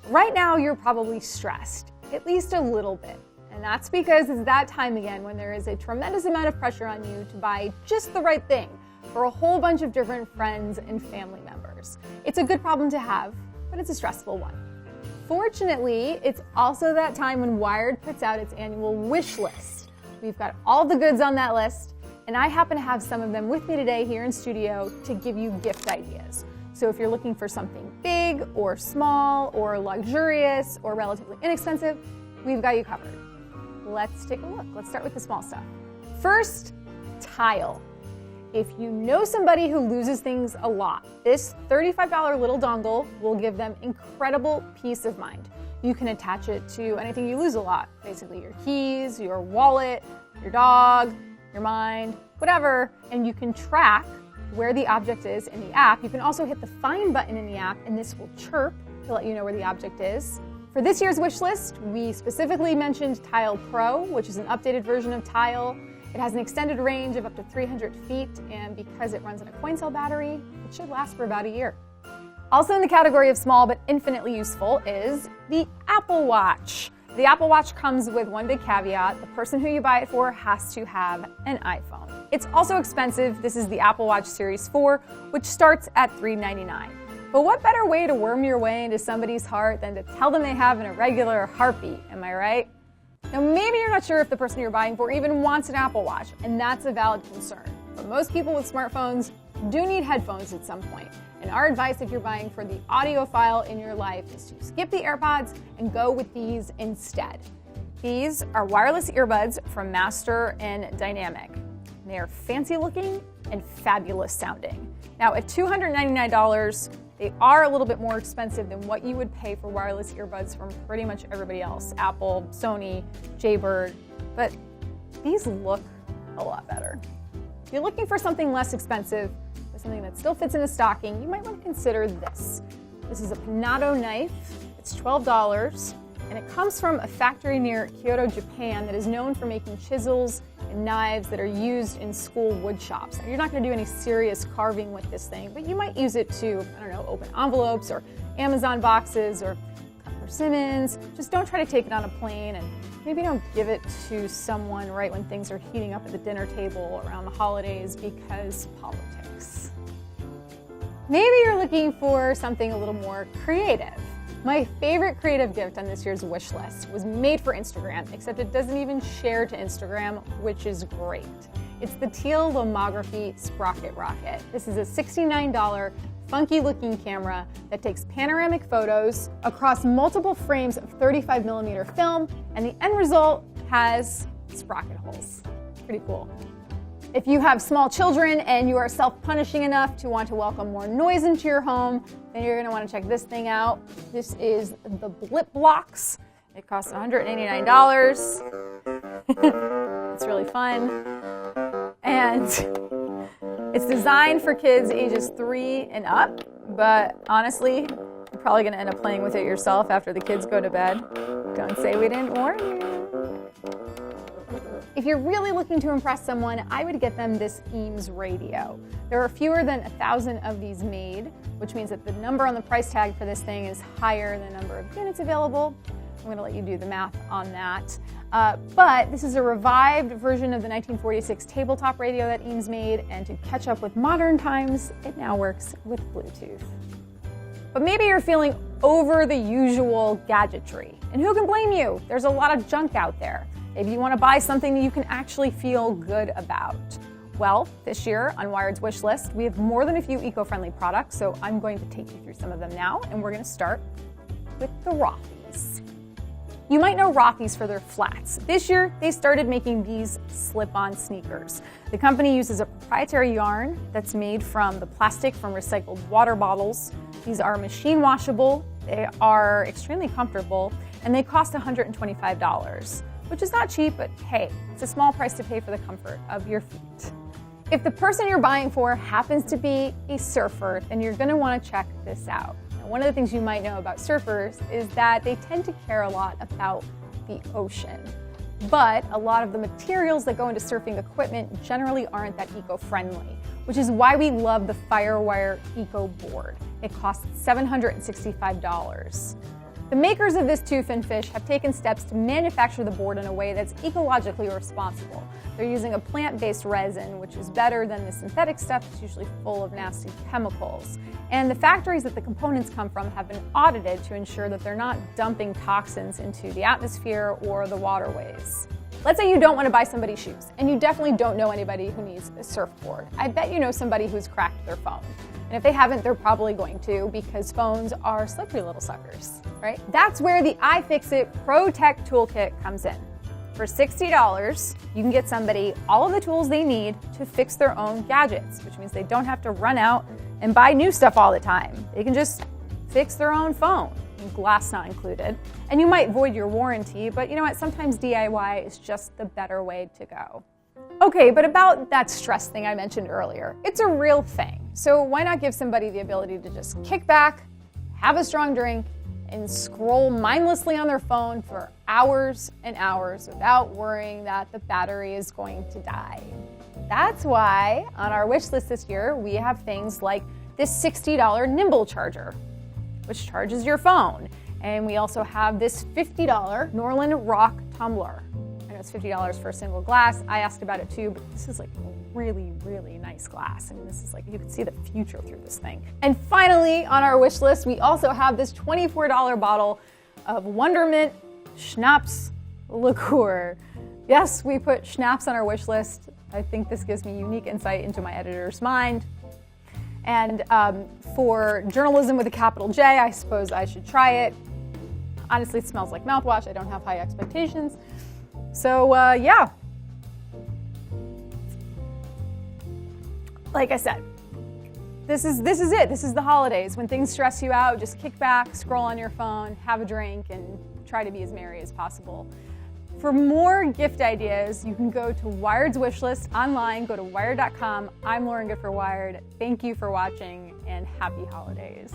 Right now, you're probably stressed, at least a little bit. And that's because it's that time again when there is a tremendous amount of pressure on you to buy just the right thing for a whole bunch of different friends and family members. It's a good problem to have, but it's a stressful one. Fortunately, it's also that time when Wired puts out its annual wish list. We've got all the goods on that list, and I happen to have some of them with me today here in studio to give you gift ideas. So if you're looking for something big or small or luxurious or relatively inexpensive, we've got you covered. Let's take a look. Let's start with the small stuff. First, tile. If you know somebody who loses things a lot, this $35 little dongle will give them incredible peace of mind. You can attach it to anything you lose a lot, basically your keys, your wallet, your dog, your mind, whatever, and you can track where the object is in the app. You can also hit the Find button in the app, and this will chirp to let you know where the object is. For this year's wish list, we specifically mentioned Tile Pro, which is an updated version of Tile. It has an extended range of up to 300 feet, and because it runs on a coin cell battery, it should last for about a year. Also in the category of small but infinitely useful is the Apple Watch. The Apple Watch comes with one big caveat: the person who you buy it for has to have an iPhone. It's also expensive. This is the Apple Watch Series 4, which starts at $399. But what better way to worm your way into somebody's heart than to tell them they have an irregular heartbeat, am I right? Now, maybe you're not sure if the person you're buying for even wants an Apple Watch, and that's a valid concern. But most people with smartphones do need headphones at some point. And our advice if you're buying for the audiophile in your life is to skip the AirPods and go with these instead. These are wireless earbuds from Master and Dynamic. They are fancy looking and fabulous sounding. Now, at $299, they are a little bit more expensive than what you would pay for wireless earbuds from pretty much everybody else, Apple, Sony, Jaybird, but these look a lot better. If you're looking for something less expensive, but something that still fits in a stocking, you might want to consider this. This is a PENATO knife. It's $12, and it comes from a factory near Kyoto, Japan that is known for making chisels and knives that are used in school wood shops. Now, you're not going to do any serious carving with this thing, but you might use it to, I don't know, open envelopes or Amazon boxes or cut persimmons. Just don't try to take it on a plane, and maybe don't give it to someone right when things are heating up at the dinner table around the holidays because politics. Maybe you're looking for something a little more creative. My favorite creative gift on this year's wish list was made for Instagram, except it doesn't even share to Instagram, which is great. It's the Teal Lomography Sprocket Rocket. This is a $69 funky looking camera that takes panoramic photos across multiple frames of 35mm film, and the end result has sprocket holes. Pretty cool. If you have small children and you are self-punishing enough to want to welcome more noise into your home, then you're going to want to check this thing out. This is the Blip Blocks. It costs $189. It's really fun. And it's designed for kids ages 3 and up, but honestly, you're probably going to end up playing with it yourself after the kids go to bed. Don't say we didn't warn you. If you're really looking to impress someone, I would get them this Eames radio. There are fewer than 1,000 of these made, which means that the number on the price tag for this thing is higher than the number of units available. I'm going to let you do the math on that. But this is a revived version of the 1946 tabletop radio that Eames made, and to catch up with modern times, it now works with Bluetooth. But maybe you're feeling over the usual gadgetry, and who can blame you? There's a lot of junk out there. Maybe you want to buy something that you can actually feel good about. Well, this year on Wired's wish list, we have more than a few eco-friendly products, so I'm going to take you through some of them now, and we're going to start with the Rothy's. You might know Rothy's for their flats. This year, they started making these slip-on sneakers. The company uses a proprietary yarn that's made from the plastic from recycled water bottles. These are machine washable, they are extremely comfortable, and they cost $125. Which is not cheap, but hey, it's a small price to pay for the comfort of your feet. If the person you're buying for happens to be a surfer, then you're gonna wanna check this out. Now, one of the things you might know about surfers is that they tend to care a lot about the ocean. But a lot of the materials that go into surfing equipment generally aren't that eco-friendly, which is why we love the Firewire Eco Board. It costs $765. The makers of this two-fin fish have taken steps to manufacture the board in a way that's ecologically responsible. They're using a plant-based resin, which is better than the synthetic stuff that's usually full of nasty chemicals. And the factories that the components come from have been audited to ensure that they're not dumping toxins into the atmosphere or the waterways. Let's say you don't want to buy somebody shoes, and you definitely don't know anybody who needs a surfboard. I bet you know somebody who's cracked their phone. And if they haven't, they're probably going to, because phones are slippery little suckers, right? That's where the iFIXIT PROTECH toolkit comes in. For $60, you can get somebody all of the tools they need to fix their own gadgets, which means they don't have to run out and buy new stuff all the time. They can just fix their own phone, glass not included. And you might void your warranty, but you know what? Sometimes DIY is just the better way to go. Okay, but about that stress thing I mentioned earlier, it's a real thing. So why not give somebody the ability to just kick back, have a strong drink, and scroll mindlessly on their phone for hours and hours without worrying that the battery is going to die? That's why on our wish list this year, we have things like this $60 Nimble charger, which charges your phone. And we also have this $50 Norland Rock tumbler. I know it's $50 for a single glass. I asked about it too, but this is like really, really nice glass. I mean, this is like, you can see the future through this thing. And finally, on our wish list, we also have this $24 bottle of WONDERMINT SCHNAPPS liqueur. Yes, we put schnapps on our wish list. I think this gives me unique insight into my editor's mind. And for journalism with a capital J, I suppose I should try it. Honestly, it smells like mouthwash. I don't have high expectations. So yeah. Like I said, this is it. This is the holidays. When things stress you out, just kick back, scroll on your phone, have a drink, and try to be as merry as possible. For more gift ideas, you can go to Wired's wishlist online. Go to wired.com. I'm Lauren Good for Wired. Thank you for watching, and happy holidays.